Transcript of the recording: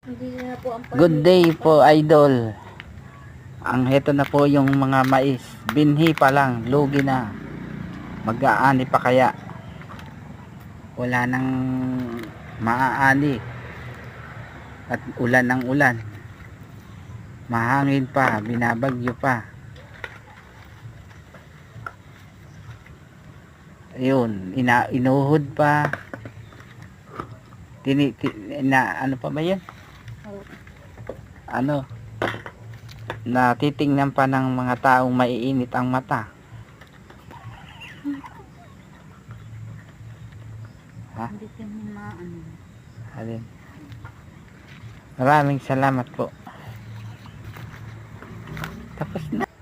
Hindi na po ang Good day po, idol. Ang heto na po yung mga mais. Binhi pa lang, lugi na. Mag-aani pa kaya? Wala nang maaani. At ulan ng ulan. Mahangin pa, binabagyo pa. Ayun, inuhod pa. Ano pa ba yun? Ano? Natitingnan pa ng mga taong maiinit ang mata. Ha? Hindi kami maano. Alin? Maraming salamat po. Tapos na.